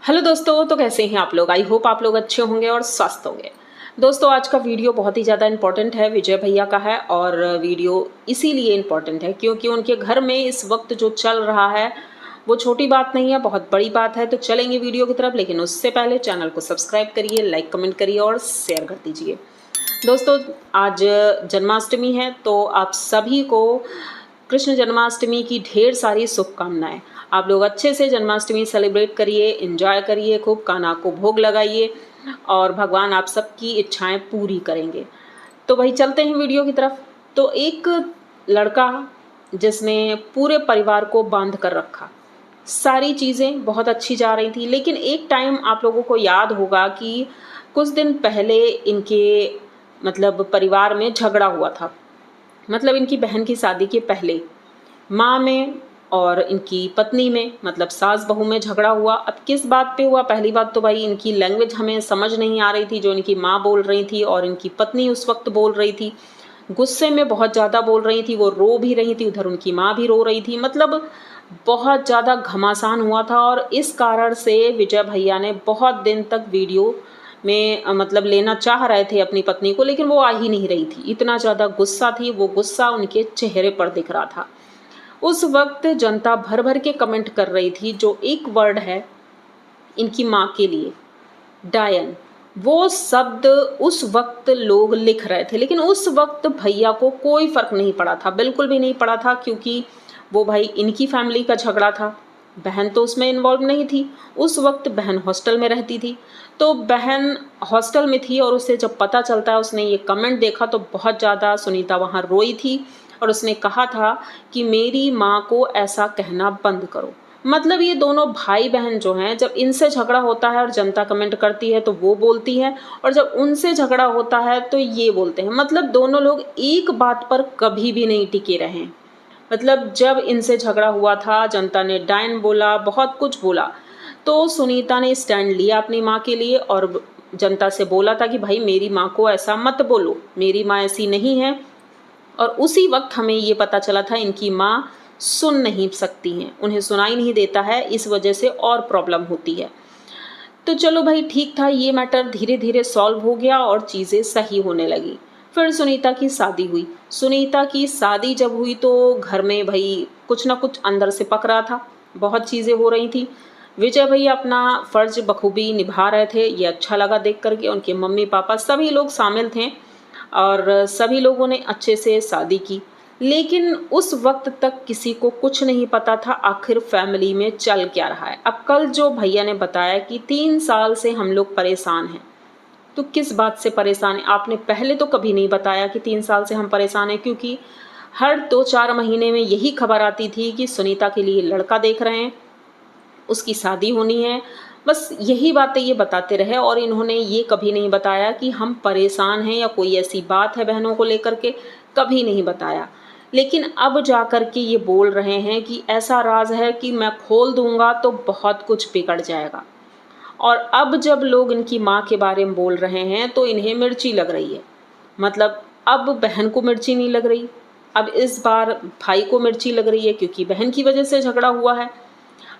Hello दोस्तों, तो कैसे हैं आप लोग। आई होप आप लोग अच्छे होंगे और स्वस्थ होंगे। दोस्तों, आज का वीडियो बहुत ही ज़्यादा इम्पोर्टेंट है, विजय भैया का है। और वीडियो इसीलिए इम्पोर्टेंट है क्योंकि उनके घर में इस वक्त जो चल रहा है वो छोटी बात नहीं है, बहुत बड़ी बात है। तो चलेंगे वीडियो की तरफ, लेकिन उससे पहले चैनल को सब्सक्राइब करिए, लाइक कमेंट करिए और शेयर कर दीजिए। दोस्तों, आज जन्माष्टमी है, तो आप सभी को कृष्ण जन्माष्टमी की ढेर सारी शुभकामनाएं। आप लोग अच्छे से जन्माष्टमी सेलिब्रेट करिए, एंजॉय करिए, खूब कान्हा को भोग लगाइए और भगवान आप सबकी इच्छाएं पूरी करेंगे। तो भाई चलते हैं वीडियो की तरफ। तो एक लड़का जिसने पूरे परिवार को बांध कर रखा, सारी चीज़ें बहुत अच्छी जा रही थी, लेकिन एक टाइम आप लोगों को याद होगा कि कुछ दिन पहले इनके परिवार में झगड़ा हुआ था। इनकी बहन की शादी के पहले माँ में और इनकी पत्नी में सास बहू में झगड़ा हुआ। अब किस बात पे हुआ? पहली बात तो भाई इनकी लैंग्वेज हमें समझ नहीं आ रही थी, जो इनकी माँ बोल रही थी और इनकी पत्नी उस वक्त बोल रही थी। गुस्से में बहुत ज़्यादा बोल रही थी, वो रो भी रही थी, उधर उनकी माँ भी रो रही थी। बहुत ज़्यादा घमासान हुआ था और इस कारण से विजय भैया ने बहुत दिन तक वीडियो में लेना चाह रहे थे अपनी पत्नी को, लेकिन वो आ ही नहीं रही थी। इतना ज़्यादा गुस्सा थी, वो गुस्सा उनके चेहरे पर दिख रहा था। उस वक्त जनता भर भर के कमेंट कर रही थी, जो एक वर्ड है इनकी माँ के लिए, डायन, वो शब्द उस वक्त लोग लिख रहे थे। लेकिन उस वक्त भैया को कोई फर्क नहीं पड़ा था, बिल्कुल भी नहीं पड़ा था, क्योंकि वो भाई इनकी फैमिली का झगड़ा था। बहन तो उसमें इन्वॉल्व नहीं थी। उस वक्त बहन हॉस्टल में रहती थी, तो बहन हॉस्टल में थी और उसे जब पता चलता है, उसने ये कमेंट देखा तो बहुत ज़्यादा सुनीता वहाँ रोई थी और उसने कहा था कि मेरी माँ को ऐसा कहना बंद करो। ये दोनों भाई बहन जो हैं, जब इनसे झगड़ा होता है और जनता कमेंट करती है तो वो बोलती है, और जब उनसे झगड़ा होता है तो ये बोलते हैं। दोनों लोग एक बात पर कभी भी नहीं टिके रहे। जब इनसे झगड़ा हुआ था, जनता ने डायन बोला, बहुत कुछ बोला, तो सुनीता ने स्टैंड लिया अपनी माँ के लिए और जनता से बोला था कि भाई मेरी माँ को ऐसा मत बोलो, मेरी माँ ऐसी नहीं है। और उसी वक्त हमें ये पता चला था इनकी माँ सुन नहीं सकती हैं, उन्हें सुनाई नहीं देता है, इस वजह से और प्रॉब्लम होती है। तो चलो भाई, ठीक था, ये मैटर धीरे धीरे सॉल्व हो गया और चीज़ें सही होने लगी। फिर सुनीता की शादी हुई। सुनीता की शादी जब हुई तो घर में भाई कुछ ना कुछ अंदर से पक रहा था, बहुत चीज़ें हो रही थी। विजय भैया अपना फ़र्ज बखूबी निभा रहे थे, ये अच्छा लगा देख करके। उनके मम्मी पापा सभी लोग शामिल थे और सभी लोगों ने अच्छे से शादी की। लेकिन उस वक्त तक किसी को कुछ नहीं पता था आखिर फैमिली में चल क्या रहा है। अब कल जो भैया ने बताया कि 3 साल से हम लोग परेशान हैं, तो किस बात से परेशान है? आपने पहले तो कभी नहीं बताया कि 3 साल से हम परेशान हैं, क्योंकि हर 2-4 महीने में यही खबर आती थी कि सुनीता के लिए लड़का देख रहे हैं, उसकी शादी होनी है। बस यही बातें ये बताते रहे और इन्होंने ये कभी नहीं बताया कि हम परेशान हैं या कोई ऐसी बात है बहनों को लेकर के, कभी नहीं बताया। लेकिन अब जा कर के ये बोल रहे हैं कि ऐसा राज है कि मैं खोल दूंगा तो बहुत कुछ बिगड़ जाएगा। और अब जब लोग इनकी माँ के बारे में बोल रहे हैं तो इन्हें मिर्ची लग रही है। अब बहन को मिर्ची नहीं लग रही, अब इस बार भाई को मिर्ची लग रही है, क्योंकि बहन की वजह से झगड़ा हुआ है।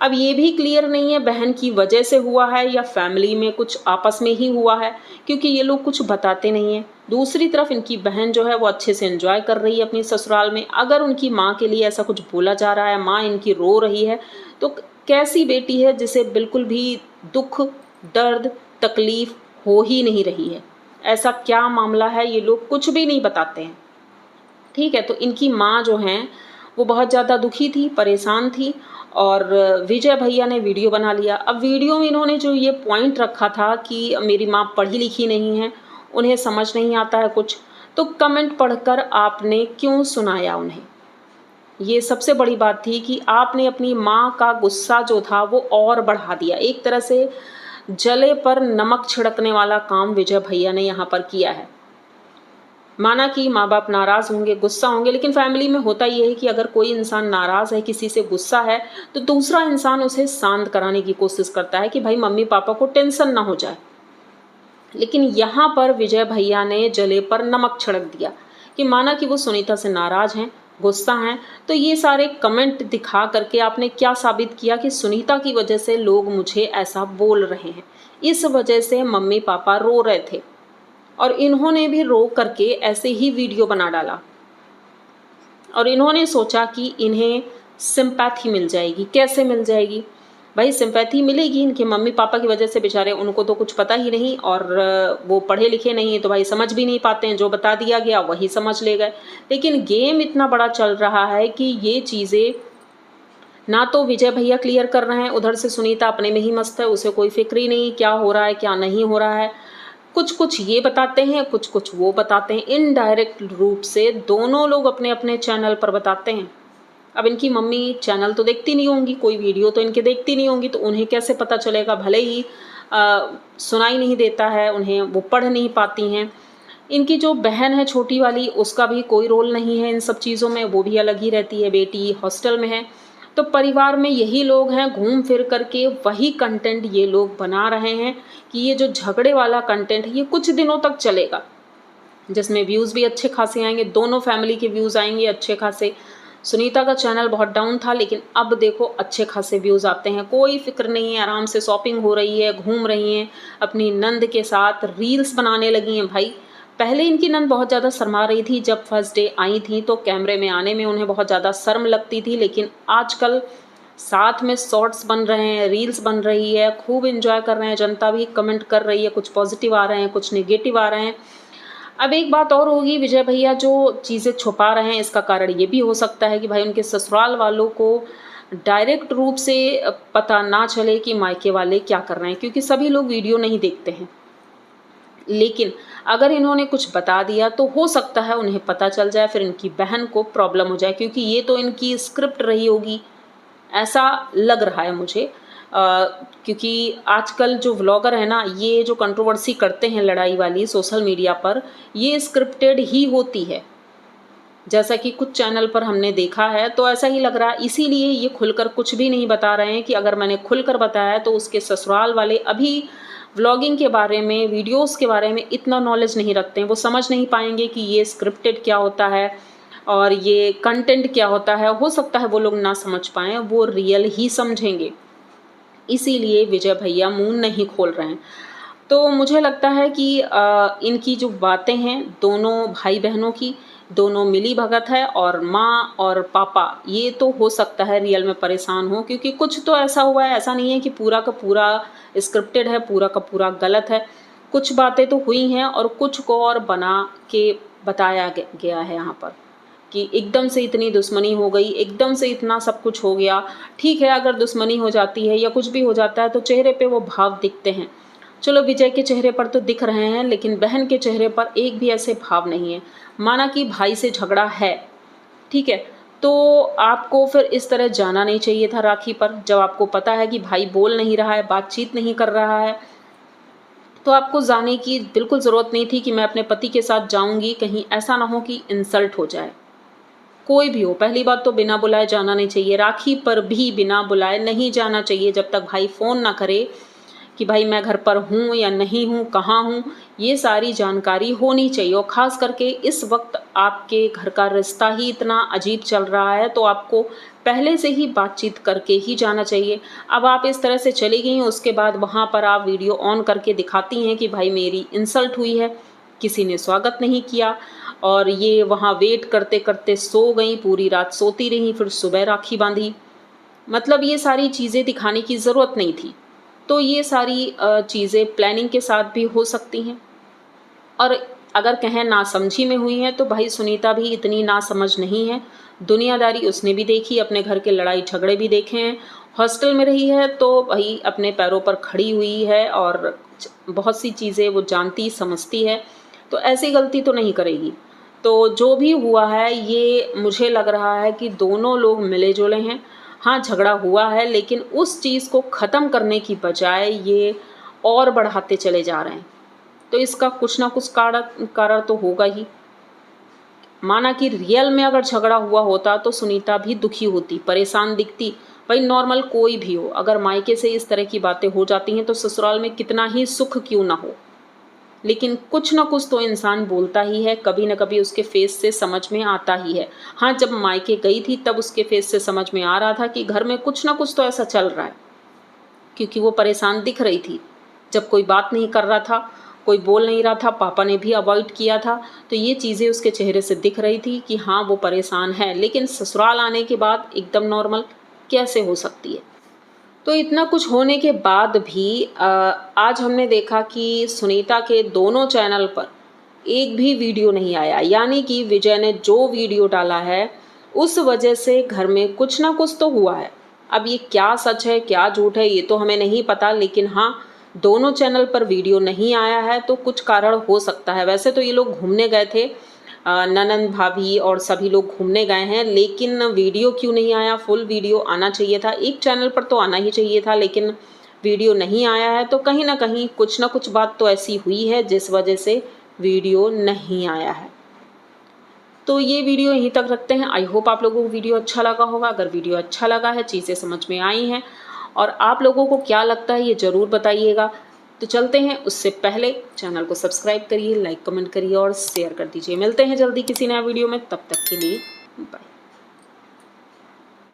अब ये भी क्लियर नहीं है बहन की वजह से हुआ है या फैमिली में कुछ आपस में ही हुआ है, क्योंकि ये लोग कुछ बताते नहीं हैं। दूसरी तरफ इनकी बहन जो है वो अच्छे से एंजॉय कर रही है अपनी ससुराल में। अगर उनकी माँ के लिए ऐसा कुछ बोला जा रहा है, माँ इनकी रो रही है, तो कैसी बेटी है जिसे बिल्कुल भी दुख, दर्द, तकलीफ हो ही नहीं रही है? ऐसा क्या मामला है, ये लोग कुछ भी नहीं बताते हैं। ठीक है, तो इनकी माँ जो हैं वो बहुत ज़्यादा दुखी थी, परेशान थी और विजय भैया ने वीडियो बना लिया। अब वीडियो में इन्होंने जो ये पॉइंट रखा था कि मेरी माँ पढ़ी लिखी नहीं है, उन्हें समझ नहीं आता है कुछ, तो कमेंट पढ़कर आपने क्यों सुनाया उन्हें? ये सबसे बड़ी बात थी कि आपने अपनी माँ का गुस्सा जो था वो और बढ़ा दिया। एक तरह से जले पर नमक छिड़कने वाला काम विजय भैया ने यहाँ पर किया है। माना कि माँ बाप नाराज़ होंगे, गुस्सा होंगे, लेकिन फैमिली में होता ये है कि अगर कोई इंसान नाराज़ है, किसी से गुस्सा है, तो दूसरा इंसान उसे शांत कराने की कोशिश करता है कि भाई मम्मी पापा को टेंशन ना हो जाए। लेकिन यहाँ पर विजय भैया ने जले पर नमक छिड़क दिया कि माना कि वो सुनीता से नाराज़ हैं, गुस्सा हैं। तो ये सारे कमेंट दिखा करके आपने क्या साबित किया कि सुनीता की वजह से लोग मुझे ऐसा बोल रहे हैं। इस वजह से मम्मी पापा रो रहे थे और इन्होंने भी रो करके ऐसे ही वीडियो बना डाला और इन्होंने सोचा कि इन्हें सिंपैथी मिल जाएगी। कैसे मिल जाएगी भाई? सिंपैथी मिलेगी, इनके मम्मी पापा की वजह से। बेचारे उनको तो कुछ पता ही नहीं और वो पढ़े लिखे नहीं है तो भाई समझ भी नहीं पाते हैं, जो बता दिया गया वही समझ ले गए। लेकिन गेम इतना बड़ा चल रहा है कि ये चीज़ें ना तो विजय भैया क्लियर कर रहे हैं, उधर से सुनीता अपने में ही मस्त है, उसे कोई फिक्र ही नहीं क्या हो रहा है क्या नहीं हो रहा है। कुछ कुछ ये बताते हैं, कुछ कुछ वो बताते हैं, इनडायरेक्ट रूप से दोनों लोग अपने अपने चैनल पर बताते हैं। अब इनकी मम्मी चैनल तो देखती नहीं होंगी, कोई वीडियो तो इनके देखती नहीं होंगी, तो उन्हें कैसे पता चलेगा? भले ही सुनाई नहीं देता है उन्हें, वो पढ़ नहीं पाती हैं। इनकी जो बहन है छोटी वाली, उसका भी कोई रोल नहीं है इन सब चीज़ों में, वो भी अलग ही रहती है, बेटी हॉस्टल में है। तो परिवार में यही लोग हैं, घूम फिर करके वही कंटेंट ये लोग बना रहे हैं कि ये जो झगड़े वाला कंटेंट है ये कुछ दिनों तक चलेगा, जिसमें व्यूज़ भी अच्छे खासे आएंगे, दोनों फैमिली के व्यूज़ आएंगे अच्छे खासे। सुनीता का चैनल बहुत डाउन था लेकिन अब देखो अच्छे खासे व्यूज़ आते हैं, कोई फिक्र नहीं है, आराम से शॉपिंग हो रही है, घूम रही हैं अपनी नंद के साथ, रील्स बनाने लगी हैं भाई। पहले इनकी नंद बहुत ज़्यादा शर्मा रही थी, जब फर्स्ट डे आई थी तो कैमरे में आने में उन्हें बहुत ज़्यादा शर्म लगती थी, लेकिन आजकल साथ में शॉर्ट्स बन रहे हैं, रील्स बन रही है, खूब एंजॉय कर रहे हैं, जनता भी कमेंट कर रही है, कुछ पॉजिटिव आ रहे हैं कुछ नेगेटिव आ रहे हैं। अब एक बात और होगी, विजय भैया जो चीज़ें छुपा रहे हैं इसका कारण ये भी हो सकता है कि भाई उनके ससुराल वालों को डायरेक्ट रूप से पता ना चले कि मायके वाले क्या कर रहे हैं, क्योंकि सभी लोग वीडियो नहीं देखते हैं। लेकिन अगर इन्होंने कुछ बता दिया तो हो सकता है उन्हें पता चल जाए, फिर इनकी बहन को प्रॉब्लम हो जाए, क्योंकि ये तो इनकी स्क्रिप्ट रही होगी, ऐसा लग रहा है मुझे। क्योंकि आजकल जो व्लॉगर है ना, ये जो कंट्रोवर्सी करते हैं लड़ाई वाली सोशल मीडिया पर, ये स्क्रिप्टेड ही होती है, जैसा कि कुछ चैनल पर हमने देखा है, तो ऐसा ही लग रहा है। इसीलिए ये खुलकर कुछ भी नहीं बता रहे हैं कि अगर मैंने खुलकर बताया तो उसके ससुराल वाले अभी व्लॉगिंग के बारे में, वीडियोस के बारे में इतना नॉलेज नहीं रखते हैं, वो समझ नहीं पाएंगे कि ये स्क्रिप्टेड क्या होता है और ये कंटेंट क्या होता है। हो सकता है वो लोग ना समझ पाएँ, वो रियल ही समझेंगे, इसीलिए विजय भैया मुंह नहीं खोल रहे हैं। तो मुझे लगता है कि इनकी जो बातें हैं दोनों भाई बहनों की, दोनों मिली भगत है, और माँ और पापा ये तो हो सकता है रियल में परेशान हो, क्योंकि कुछ तो ऐसा हुआ है, ऐसा नहीं है कि पूरा का पूरा स्क्रिप्टेड है, पूरा का पूरा गलत है। कुछ बातें तो हुई हैं और कुछ को और बना के बताया गया है यहाँ पर कि एकदम से इतनी दुश्मनी हो गई, एकदम से इतना सब कुछ हो गया। ठीक है, अगर दुश्मनी हो जाती है या कुछ भी हो जाता है तो चेहरे पे वो भाव दिखते हैं। चलो विजय के चेहरे पर तो दिख रहे हैं, लेकिन बहन के चेहरे पर एक भी ऐसे भाव नहीं है। माना कि भाई से झगड़ा है, ठीक है, तो आपको फिर इस तरह जाना नहीं चाहिए था राखी पर, जब आपको पता है कि भाई बोल नहीं रहा है, बातचीत नहीं कर रहा है, तो आपको जाने की बिल्कुल ज़रूरत नहीं थी कि मैं अपने पति के साथ जाऊंगी, कहीं ऐसा ना हो कि इंसल्ट हो जाए। कोई भी हो, पहली बात तो बिना बुलाए जाना नहीं चाहिए, राखी पर भी बिना बुलाए नहीं जाना चाहिए जब तक भाई फ़ोन ना करे कि भाई मैं घर पर हूँ या नहीं हूँ, कहाँ हूँ, ये सारी जानकारी होनी चाहिए। और ख़ास करके इस वक्त आपके घर का रिश्ता ही इतना अजीब चल रहा है, तो आपको पहले से ही बातचीत करके ही जाना चाहिए। अब आप इस तरह से चली गई हैं, उसके बाद वहाँ पर आप वीडियो ऑन करके दिखाती हैं कि भाई मेरी इंसल्ट हुई है, किसी ने स्वागत नहीं किया, और ये वहाँ वेट करते करते सो गई, पूरी रात सोती रही, फिर सुबह राखी बांधी। मतलब ये सारी चीज़ें दिखाने की ज़रूरत नहीं थी। तो ये सारी चीज़ें प्लानिंग के साथ भी हो सकती हैं, और अगर कहें नासमझी में हुई हैं तो भाई सुनीता भी इतनी नासमझ नहीं है, दुनियादारी उसने भी देखी, अपने घर के लड़ाई झगड़े भी देखे हैं, हॉस्टल में रही है तो भाई अपने पैरों पर खड़ी हुई है और बहुत सी चीज़ें वो जानती समझती है, तो ऐसी गलती तो नहीं करेगी। तो जो भी हुआ है ये मुझे लग रहा है कि दोनों लोग मिले जुले हैं। हाँ, झगड़ा हुआ है, लेकिन उस चीज़ को ख़त्म करने की बजाय ये और बढ़ाते चले जा रहे हैं, तो इसका कुछ ना कुछ कारण तो होगा ही। माना कि रियल में अगर झगड़ा हुआ होता तो सुनीता भी दुखी होती, परेशान दिखती। भाई नॉर्मल कोई भी हो, अगर मायके से इस तरह की बातें हो जाती हैं तो ससुराल में कितना ही सुख क्यों ना हो, लेकिन कुछ ना कुछ तो इंसान बोलता ही है, कभी ना कभी उसके फेस से समझ में आता ही है। हाँ, जब मायके गई थी तब उसके फेस से समझ में आ रहा था कि घर में कुछ ना कुछ तो ऐसा चल रहा है, क्योंकि वो परेशान दिख रही थी। जब कोई बात नहीं कर रहा था, कोई बोल नहीं रहा था, पापा ने भी अवॉइड किया था, तो ये चीज़ें उसके चेहरे से दिख रही थी कि हाँ, वो परेशान है। लेकिन ससुराल आने के बाद एकदम नॉर्मल कैसे हो सकती है? तो इतना कुछ होने के बाद भी आज हमने देखा कि सुनीता के दोनों चैनल पर एक भी वीडियो नहीं आया, यानी कि विजय ने जो वीडियो डाला है उस वजह से घर में कुछ ना कुछ तो हुआ है। अब ये क्या सच है क्या झूठ है ये तो हमें नहीं पता, लेकिन हाँ, दोनों चैनल पर वीडियो नहीं आया है तो कुछ कारण हो सकता है। वैसे तो ये लोग घूमने गए थे, ननंद भाभी और सभी लोग घूमने गए हैं, लेकिन वीडियो क्यों नहीं आया? फुल वीडियो आना चाहिए था, एक चैनल पर तो आना ही चाहिए था, लेकिन वीडियो नहीं आया है। तो कहीं ना कहीं कुछ ना कुछ बात तो ऐसी हुई है जिस वजह से वीडियो नहीं आया है। तो ये वीडियो यहीं तक रखते हैं। आई होप आप लोगों को वीडियो अच्छा लगा होगा। अगर वीडियो अच्छा लगा है, चीज़ें समझ में आई हैं और आप लोगों को क्या लगता है ये ज़रूर बताइएगा। तो चलते हैं, उससे पहले चैनल को सब्सक्राइब करिए, लाइक कमेंट करिए और शेयर कर दीजिए। मिलते हैं जल्दी किसी नया वीडियो में, तब तक के लिए बाय।